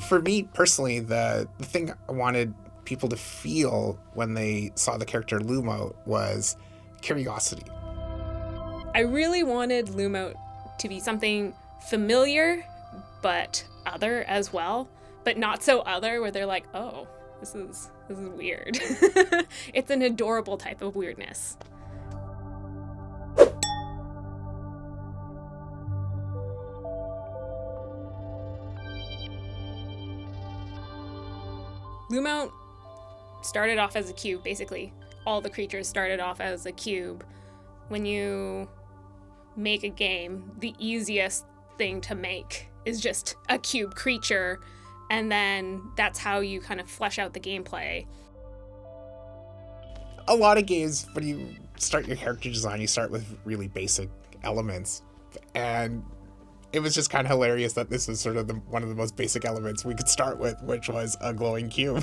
For me personally, the thing I wanted people to feel when they saw the character Lumote was curiosity. I really wanted Lumote to be something familiar, but other as well, but not so other where they're like, oh, this is weird. It's an adorable type of weirdness. Lumote started off as a cube, basically. All the creatures started off as a cube. When you make a game, the easiest thing to make is just a cube creature, and then that's how you kind of flesh out the gameplay. A lot of games, when you start your character design, you start with really basic elements. And it was just kind of hilarious that this was sort of one of the most basic elements we could start with, which was a glowing cube.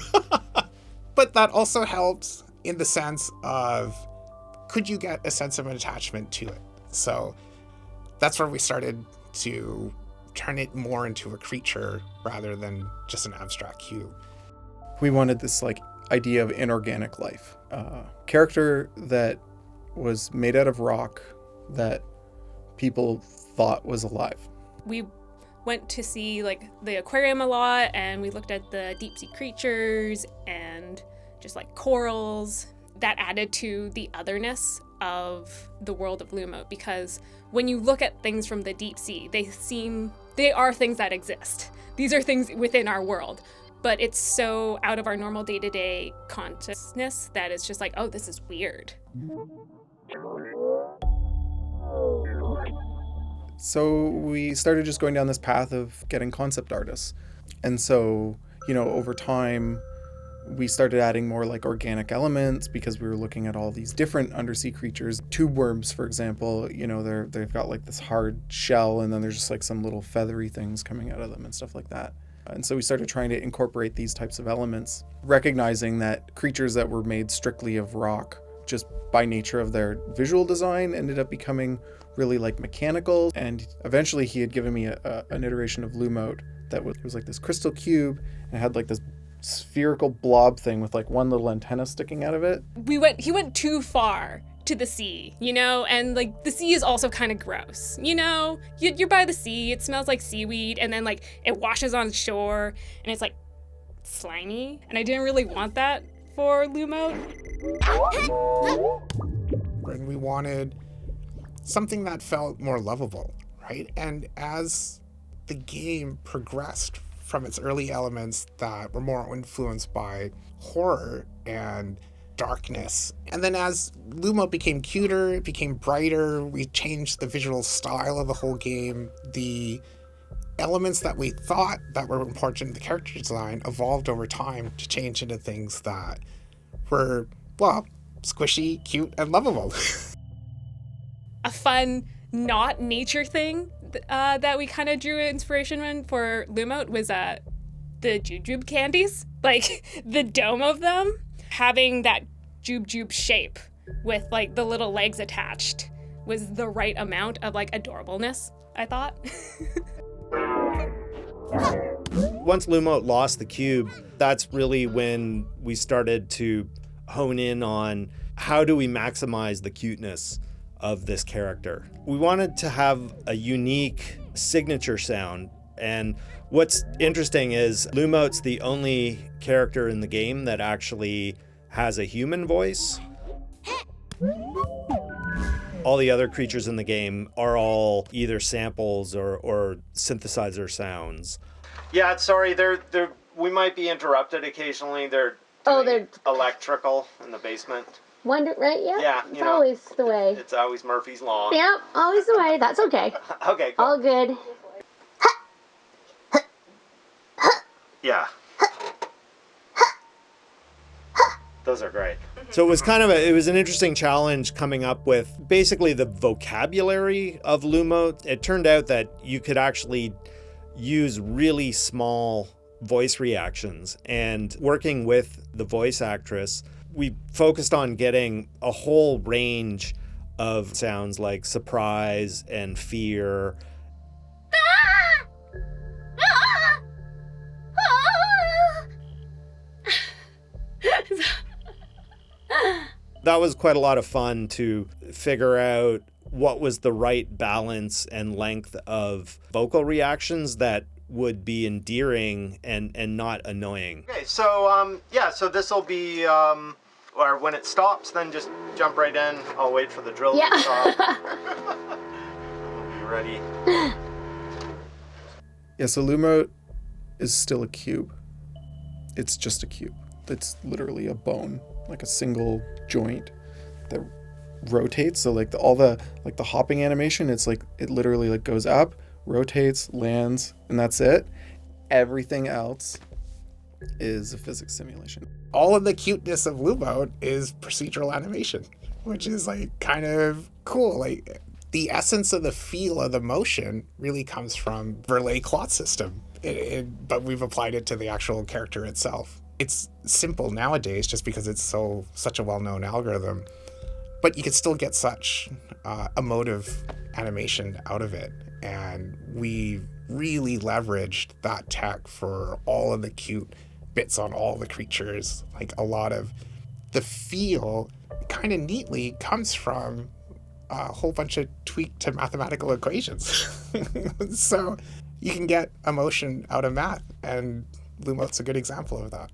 But that also helps in the sense of, could you get a sense of an attachment to it? So that's where we started to turn it more into a creature rather than just an abstract cube. We wanted this idea of inorganic life. Character that was made out of rock that people thought was alive. We went to see the aquarium a lot, and we looked at the deep sea creatures and just corals. That added to the otherness of the world of Lumote, because when you look at things from the deep sea, they are things that exist. These are things within our world, but it's so out of our normal day-to-day consciousness that it's just oh, this is weird. So we started just going down this path of getting concept artists. And so, over time, we started adding more organic elements because we were looking at all these different undersea creatures. Tube worms, for example, they've got this hard shell, and then there's just some little feathery things coming out of them and stuff like that. And so we started trying to incorporate these types of elements, recognizing that creatures that were made strictly of rock, just by nature of their visual design, ended up becoming really mechanical. And eventually he had given me an iteration of Lumote that was this crystal cube, and it had this spherical blob thing with one little antenna sticking out of it. He went too far to the sea, and the sea is also kind of gross, you're by the sea, it smells like seaweed, and then it washes on shore, and it's slimy, and I didn't really want that for Lumote. And we wanted something that felt more lovable, right? And as the game progressed from its early elements that were more influenced by horror and darkness, and then as Lumote became cuter, it became brighter, we changed the visual style of the whole game. The elements that we thought that were important in the character design evolved over time to change into things that were, well, squishy, cute, and lovable. A fun, not nature thing that we kind of drew inspiration in for Lumote was the jujube candies. The dome of them, having that jube shape with the little legs attached was the right amount of adorableness, I thought. Once Lumote lost the cube, that's really when we started to hone in on how do we maximize the cuteness of this character. We wanted to have a unique signature sound, and what's interesting is Lumote's the only character in the game that actually has a human voice. All the other creatures in the game are all either samples or synthesizer sounds. Yeah, sorry, we might be interrupted occasionally. They're electrical in the basement. Right? Yeah. Yeah. It's always the way. It's always Murphy's Law. Yep, always the way. That's okay. Okay, cool. All good. Yeah. Those are great. So it was it was an interesting challenge coming up with basically the vocabulary of Lumote. It turned out that you could actually use really small voice reactions, and working with the voice actress, we focused on getting a whole range of sounds like surprise and fear. That was quite a lot of fun to figure out what was the right balance and length of vocal reactions that would be endearing and not annoying. Okay, so so this will be or when it stops, then just jump right in. I'll wait for the drill to stop. We'll be ready. Yeah, so Lumote is still a cube. It's just a cube. It's literally a bone, like a single joint that rotates. So like the hopping animation, it's like it literally like goes up, rotates, lands, and that's it. Everything else is a physics simulation. All of the cuteness of Lumote is procedural animation, which is like kind of cool. Like the essence of the feel of the motion really comes from Verlet cloth system, but we've applied it to the actual character itself. It's simple nowadays just because it's such a well-known algorithm, but you can still get such emotive animation out of it. And we really leveraged that tech for all of the cute bits on all the creatures. Like a lot of the feel kind of neatly comes from a whole bunch of tweaked to mathematical equations. So you can get emotion out of math, and Lumote's a good example of that.